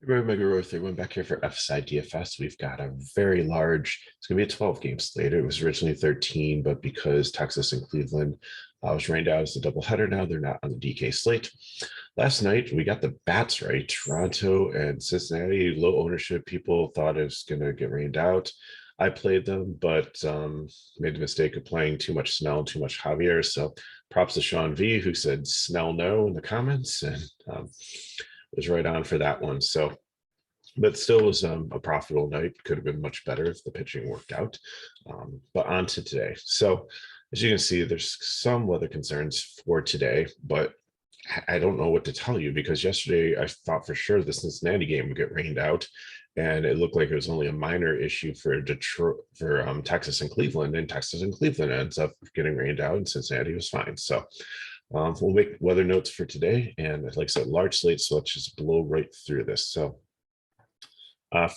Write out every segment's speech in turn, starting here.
They went back here for FSI DFS. We've got a very large, it's going to be a 12-game slate. It was originally 13, but because Texas and Cleveland was rained out as a doubleheader now, they're not on the DK slate. Last night, we got the bats right. Toronto and Cincinnati, low ownership. People thought it was going to get rained out. I played them, but made the mistake of playing too much Snell and too much Javier. So props to Sean V, who said Snell no in the comments, and was right on for that one. So, but still was a profitable night. Could have been much better if the pitching worked out. But on to today. So, as you can see, there's some weather concerns for today, but I don't know what to tell you because yesterday I thought for sure the Cincinnati game would get rained out, and it looked like it was only a minor issue for Detroit, for Texas and Cleveland, and Texas and Cleveland ends up getting rained out, and Cincinnati was fine. So we'll make weather notes for today, and like I said, large slate, so let's just blow right through this. So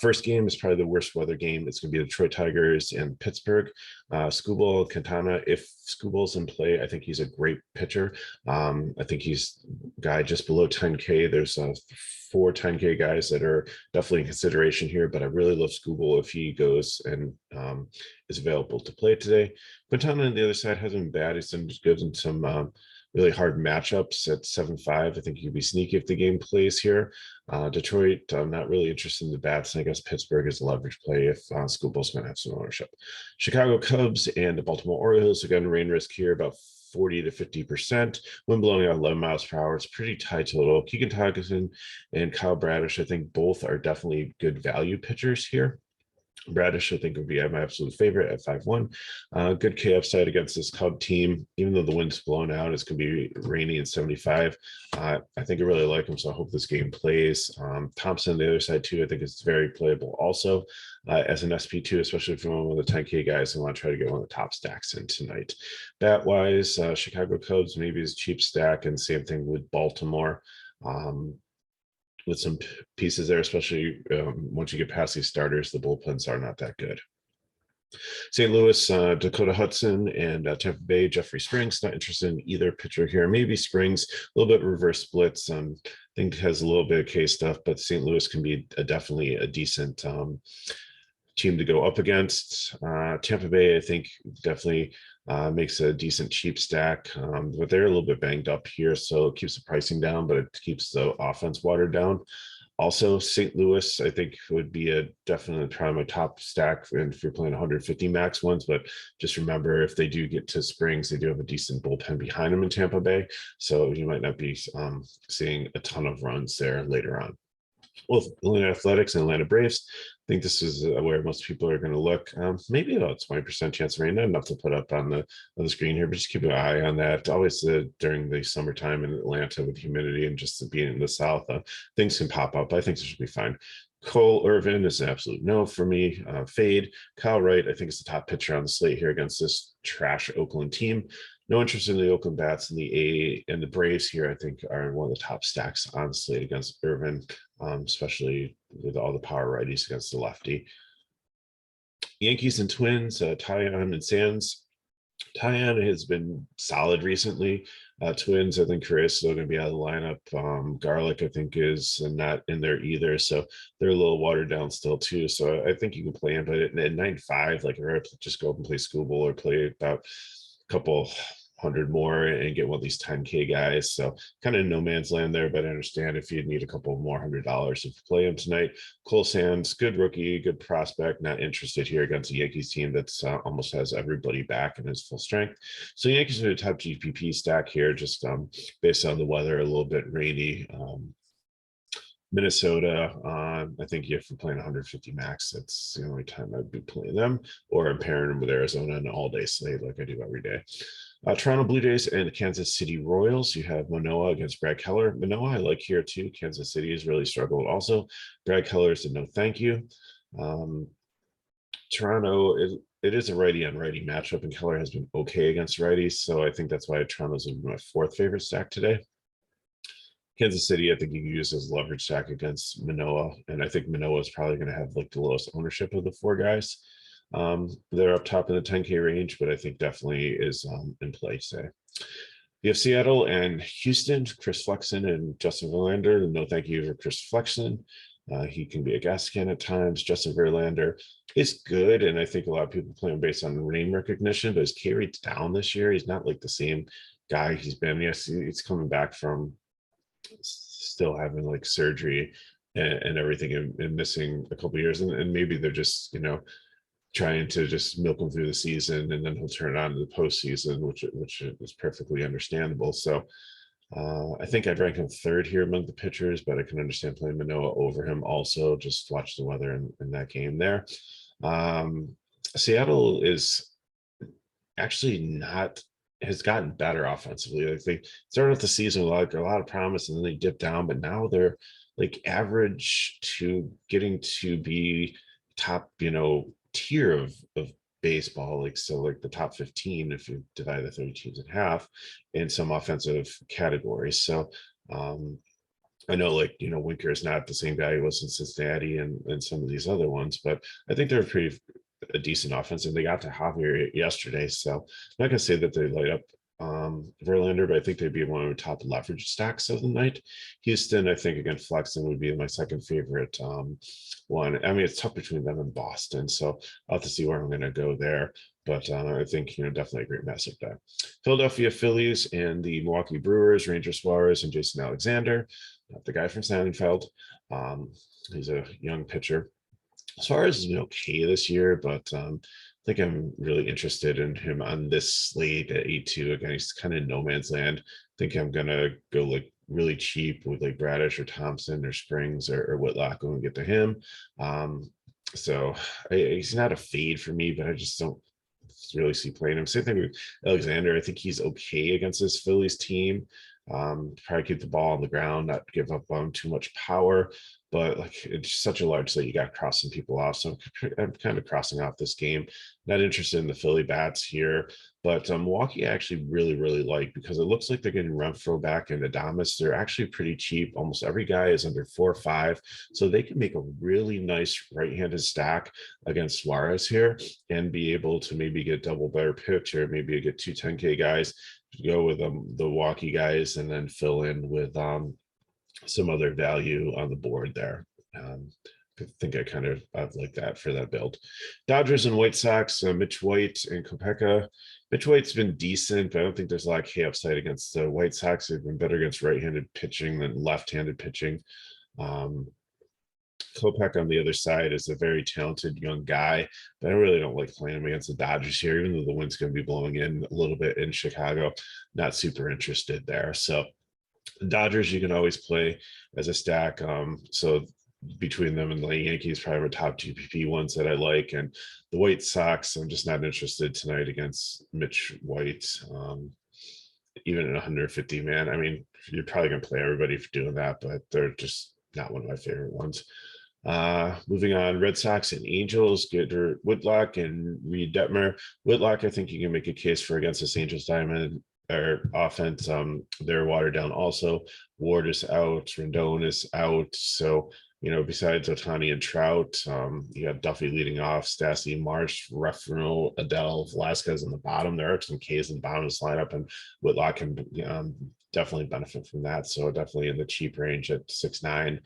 first game is probably the worst weather game. It's going to be the Detroit Tigers and Pittsburgh. Skubal Quintana, if Skubal's in play, I think he's a great pitcher. I think he's a guy just below 10K. There's four 10K guys that are definitely in consideration here, but I really love Skubal if he goes and is available to play today. Quintana on the other side hasn't been bad. He's been good in some really hard matchups at 7-5. I think he could be sneaky if the game plays here. Detroit, I'm not really interested in the bats, and I guess Pittsburgh is a leverage play if Skubal's going to have some ownership. Chicago Cubs and the Baltimore Orioles, again, rain risk here about 40 to 50%. Wind blowing at 11 miles per hour. It's pretty high total. Keegan Thompson and Kyle Bradish, I think both are definitely good value pitchers here. Bradish, I think, would be my absolute favorite at 5-1. Good K upside against this Cub team. Even though the wind's blown out, it's going to be rainy and 75. I think I really like him, so I hope this game plays. Thompson on the other side, too, I think is very playable also as an SP2, especially if you're one of the 10K guys and want to try to get one of the top stacks in tonight. Bat-wise, Chicago Cubs maybe is cheap stack, and same thing with Baltimore. With some pieces there, especially once you get past these starters, the bullpens are not that good. St. Louis, Dakota Hudson, and Tampa Bay, Jeffrey Springs. Not interested in either pitcher here. Maybe Springs, a little bit reverse splits. I think has a little bit of K stuff, but St. Louis can be definitely a decent team to go up against. Tampa Bay, I think, definitely makes a decent cheap stack, but they're a little bit banged up here, so it keeps the pricing down, but it keeps the offense watered down. Also, St. Louis, I think, would be a definitely probably my top stack if you're playing 150 max ones. But just remember, if they do get to Springs, they do have a decent bullpen behind them in Tampa Bay, so you might not be seeing a ton of runs there later on. Well, Atlanta Athletics and Atlanta Braves, I think this is where most people are going to look. Maybe about 20% chance of rain, not enough to put up on the screen here, but just keep an eye on that. Always during the summertime in Atlanta with humidity and just being in the South, things can pop up. I think this should be fine. Cole Irvin is an absolute no for me. Fade. Kyle Wright, I think, is the top pitcher on the slate here against this trash Oakland team. No interest in the Oakland Bats, and the Braves here, I think, are one of the top stacks on the slate against Irvin, especially with all the power righties against the lefty. Yankees and Twins, Tyon and Sands. Tyon has been solid recently. Twins, I think Correa is still going to be out of the lineup. Garlic, I think, is not in there either. So they're a little watered down still, too. So I think you can play him. But at 9.5, like, just go up and play Skubal or play about a couple hundred more and get one of these 10K guys. So kind of in no man's land there, but I understand if you need a couple more $100 if you play him tonight. Cole Sands, good rookie, good prospect, not interested here against a Yankees team that's almost has everybody back and is full strength. So Yankees are the top GPP stack here, just based on the weather, a little bit rainy. Minnesota, I think if you're playing 150 max, that's the only time I'd be playing them, or I'm pairing them with Arizona an all-day slate like I do every day. Toronto Blue Jays and the Kansas City Royals. You have Manoah against Brad Keller. Manoah I like here too. Kansas City has really struggled also. Brad Keller is a no thank you. Toronto, it is a righty on righty matchup, and Keller has been okay against righties, so I think that's why Toronto's my fourth favorite stack today. Kansas City, I think you can use as leverage stack against Manoah, and I think Manoah is probably going to have like the lowest ownership of the four guys. They're up top in the 10K range, but I think definitely is in play today. You have Seattle and Houston, Chris Flexen and Justin Verlander. No thank you for Chris Flexen. He can be a gas can at times. Justin Verlander is good, and I think a lot of people play him based on name recognition, but his K rate's down this year. He's not like the same guy he's been. Yes, he's coming back from still having like surgery and everything, and missing a couple years, and maybe they're just trying to just milk him through the season, and then he'll turn it on to the postseason, which is perfectly understandable. So I think I'd rank him third here among the pitchers, but I can understand playing Manoah over him also. Just watch the weather in that game there. Seattle is actually not, has gotten better offensively. Like they started off the season with like a lot of promise, and then they dipped down, but now they're like average to getting to be top, tier of baseball, like so like the top 15 if you divide the 30 teams in half in some offensive categories. So I know like Winker is not the same guy he was in Cincinnati and some of these other ones, but I think they're a decent offense, and they got to Javier yesterday. So I'm not gonna say that they light up Verlander, but I think they'd be one of the top leverage stacks of the night. Houston, I think against Flexen would be my second favorite one. I mean, it's tough between them and Boston, so I'll have to see where I'm going to go there. But I think definitely a great matchup there. Philadelphia Phillies and the Milwaukee Brewers, Ranger Suarez and Jason Alexander, the guy from Sandfeld. He's a young pitcher. Suarez has been okay this year, but I think I'm really interested in him on this slate at 8-2. Again, he's kind of no man's land. I think I'm gonna go like really cheap with like Bradish or Thompson or Springs or Whitlock when we get to him. So he's not a fade for me, but I just don't really see playing him. Same thing with Alexander. I think he's okay against this Phillies team. Probably keep the ball on the ground, not give up on too much power, but like it's such a large slate, you got crossing people off. So I'm kind of crossing off this game. Not interested in the Philly bats here, but Milwaukee I actually really like, because it looks like they're getting Renfroe back and Adames. They're actually pretty cheap. Almost every guy is under 4 or 5, so they can make a really nice right-handed stack against Suarez here and be able to maybe get double better pitch, or maybe get 2 10K guys to go with the Milwaukee guys, and then fill in with some other value on the board there. I think I've like that for that build. Dodgers and White Sox, Mitch White and Kopeka. Mitch White's been decent, but I don't think there's a lot of K upside against the White Sox. They've been better against right-handed pitching than left-handed pitching. Kopech on the other side is a very talented young guy, but I really don't like playing him against the Dodgers here, even though the wind's going to be blowing in a little bit in Chicago. Not super interested there. So the Dodgers you can always play as a stack. So between them and the Yankees, probably my top 2 PP ones that I like. And the White Sox, I'm just not interested tonight against Mitch White. Even at 150, man. I mean, you're probably going to play everybody for doing that, but they're just not one of my favorite ones. Moving on, Red Sox and Angels, get Whitlock and Reed Detmer. Whitlock, I think you can make a case for against this Angels diamond or offense. They're watered down also. Ward is out, Rendon is out. So, besides Ohtani and Trout, you got Duffy leading off, Stassi, Marsh, Refno, Adele, Velasquez in the bottom. There are some Ks in the bottom of this lineup, and Whitlock can definitely benefit from that. So definitely in the cheap range at 6'9".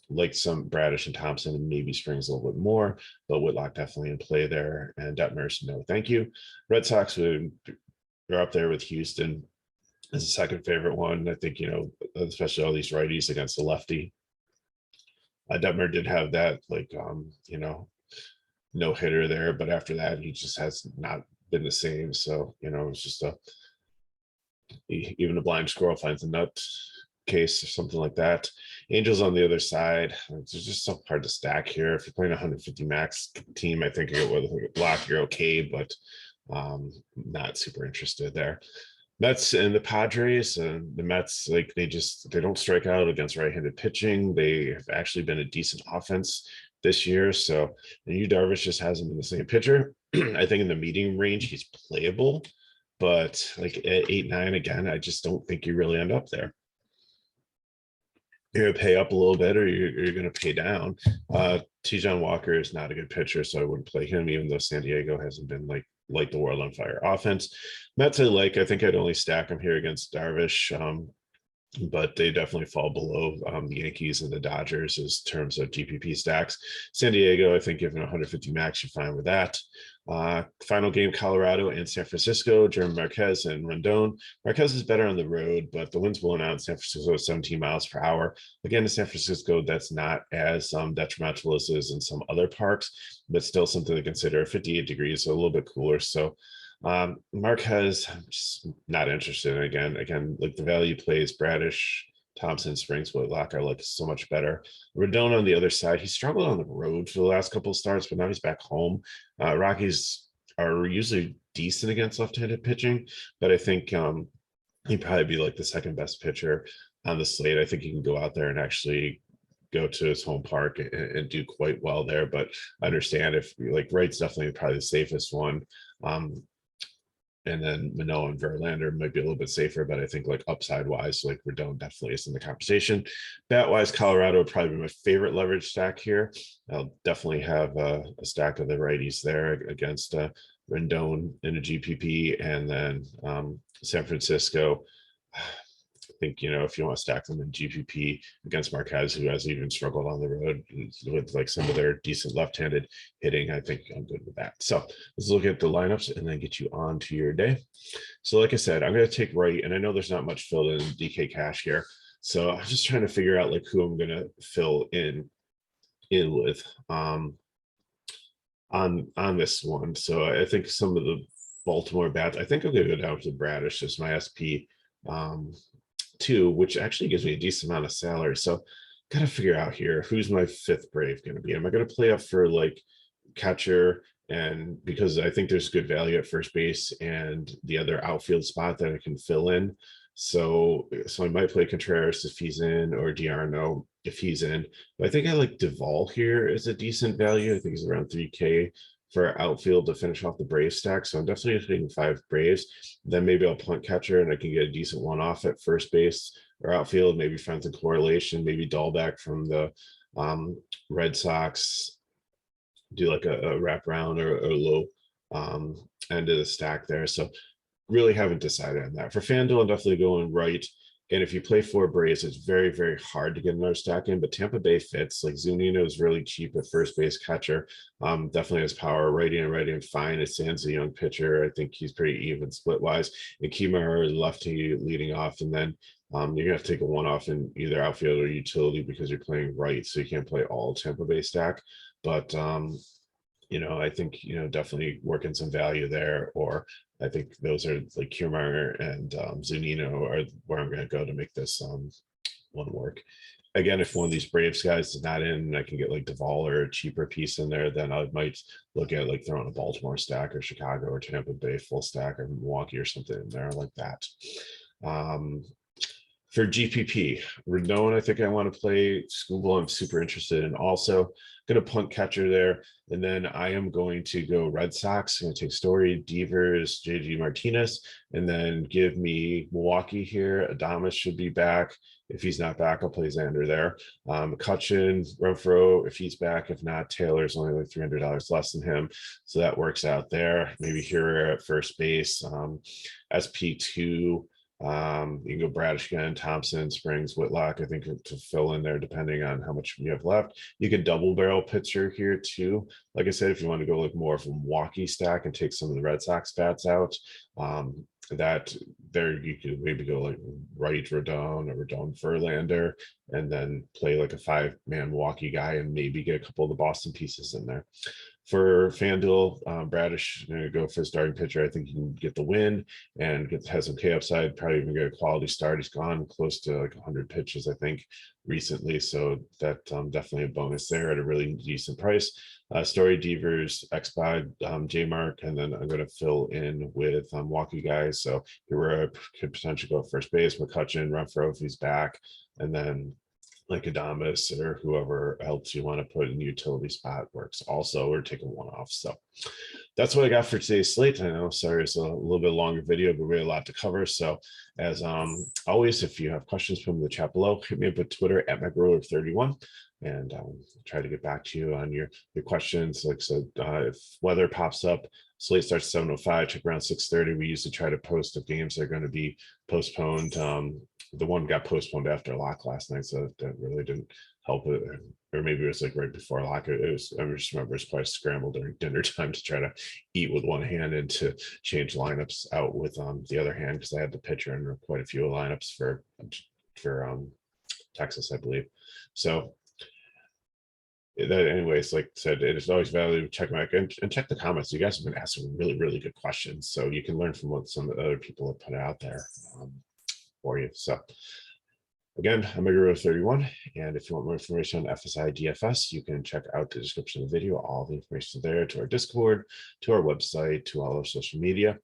Like some Bradish and Thompson, and maybe Springs a little bit more, but Whitlock definitely in play there. And Detmer's no thank you. Red Sox they're up there with Houston as a second favorite one. I think, especially all these righties against the lefty. Detmer did have that no hitter there, but after that he just has not been the same. So it's just even a blind squirrel finds a nut case or something like that. Angels on the other side, it's just so hard to stack here. If you're playing 150 max team, I think with a block you're okay, but not super interested there. Mets and the Padres, the Mets, they don't strike out against right-handed pitching. They have actually been a decent offense this year. So, and Yu Darvish just hasn't been the same pitcher. I think in the medium range, he's playable, but like at 8-9 again, I just don't think you really end up there. You're gonna pay up a little bit, or you're gonna pay down. Tijon Walker is not a good pitcher, so I wouldn't play him, even though San Diego hasn't been light the world on fire offense. Mets I think I'd only stack him here against Darvish. but they definitely fall below the Yankees and the Dodgers as terms of GPP stacks. San Diego, I think, given 150 max, you're fine with that. Final game, Colorado and San Francisco, German Marquez and Rendon. Marquez is better on the road, but the wind's blowing out in San Francisco 17 miles per hour. Again, in San Francisco, that's not as detrimental as is in some other parks, but still something to consider. 58 degrees, so a little bit cooler. So Marquez, I'm just not interested in. Again, like the value plays, Bradish, Thompson, Springs, Whitlock, I like so much better. Rodon on the other side, he struggled on the road for the last couple of starts, but now he's back home. Rockies are usually decent against left-handed pitching, but I think he'd probably be like the second best pitcher on the slate. I think he can go out there and actually go to his home park and do quite well there. But I understand if like Wright's definitely probably the safest one. And then Manoah and Verlander might be a little bit safer, but I think like upside wise, like Rodon definitely is in the conversation. Bat wise, Colorado would probably be my favorite leverage stack here. I'll definitely have a stack of the righties there against Rendon in a GPP, and then San Francisco. I think, if you want to stack them in GPP against Marquez, who has even struggled on the road with like some of their decent left-handed hitting, I think I'm good with that. So let's look at the lineups and then get you on to your day. So like I said, I'm going to take Wright, and I know there's not much filled in DK Cash here. So I'm just trying to figure out like who I'm going to fill in with on this one. So I think some of the Baltimore bats, I think I'm going to go down to Bradish as my SP. Too, which actually gives me a decent amount of salary. So got to figure out here, who's my fifth Brave going to be? Am I going to play up for like catcher? And because I think there's good value at first base and the other outfield spot that I can fill in. So I might play Contreras if he's in, or Diarno if he's in. But I think I like Duvall here as a decent value. I think he's around 3K for outfield to finish off the Brave stack. So I'm definitely hitting 5 Braves. Then maybe I'll punt catcher and I can get a decent one off at first base or outfield, maybe find some correlation, maybe Dahlback from the Red Sox, do like a wraparound or low end of the stack there. So really haven't decided on that. For FanDuel, I'm definitely going right. And if you play 4 Braves, it's very, very hard to get another stack in, but Tampa Bay fits. Like Zunino is really cheap at first base catcher. Definitely has power. Righty and fine. It stands a young pitcher. I think he's pretty even split wise. And Kemar is lefty leading off. And then you're going to have to take a one off in either outfield or utility because you're playing right. So you can't play all Tampa Bay stack. But I think, definitely working some value there, or I think those are like Kiermaier and Zunino are where I'm going to go to make this one work. Again, if one of these Braves guys is not in and I can get like Duvall or a cheaper piece in there, then I might look at like throwing a Baltimore stack or Chicago or Tampa Bay full stack or Milwaukee or something in there like that. For GPP, Rendon, I think I want to play. Scooble, I'm super interested in. Also, going to punt catcher there. And then I am going to go Red Sox. I'm going to take Story, Devers, JG Martinez, and then give me Milwaukee here. Adames should be back. If he's not back, I'll play Xander there. McCutchen, Renfroe, if he's back. If not, Taylor's only like $300 less than him. So that works out there. Maybe here at first base. SP2. You can go Bradish again, Thompson, Springs, Whitlock, I think to fill in there depending on how much you have left. You could double barrel pitcher here too. Like I said, if you want to go like more of a Milwaukee stack and take some of the Red Sox bats out, that there you could maybe go like Wright Rodon or Rodon Verlander and then play like a 5-man Milwaukee guy and maybe get a couple of the Boston pieces in there. For FanDuel, Bradish going to go for starting pitcher. I think he can get the win and has some K upside, probably even get a quality start. He's gone close to like 100 pitches, I think, recently. So that definitely a bonus there at a really decent price. Story, Devers, XBOD, J Mark, and then I'm going to fill in with Milwaukee guys. So here could potentially go first base, McCutchen, Renfroe if he's back, and then like Adames or whoever else you want to put in the utility spot works also, or take a one off. So that's what I got for today's slate. I know, sorry, it's a little bit longer video, but we have a lot to cover. So as always, if you have questions from the chat below, hit me up at Twitter at McGrower31 and try to get back to you on your questions. Like I said, if weather pops up, slate starts 7:05, check around 6:30. We usually try to post if games are going to be postponed the one got postponed after lock last night, so that really didn't help it. Or maybe it was like right before lock. It was, I just remember it's quite scrambled during dinner time to try to eat with one hand and to change lineups out with the other hand, because I had the pitcher in quite a few lineups for Texas, I believe. So that, anyways, like I said, it is always valuable to check back and check the comments. You guys have been asking really good questions, so you can learn from what some of the other people have put out there for you. So again, I'm Guru31, and if you want more information on FSI DFS, you can check out the description of the video. All the information there, to our Discord, to our website, to all our social media.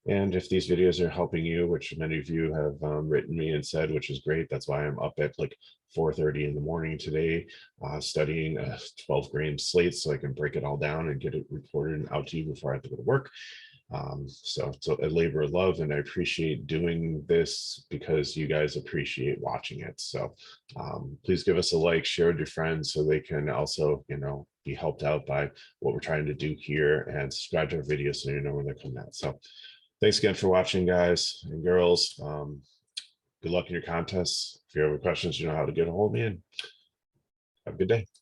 And if these videos are helping you, which many of you have written me and said, which is great, that's why I'm up at like 4:30 in the morning today, studying a 12-game slate so I can break it all down and get it reported and out to you before I have to go to work. So it's a labor of love, and I appreciate doing this because you guys appreciate watching it. So please give us a like, share with your friends so they can also, be helped out by what we're trying to do here, and subscribe to our videos so you know when they're coming out. So thanks again for watching, guys and girls. Good luck in your contests. If you have any questions, you know how to get a hold of me, and have a good day.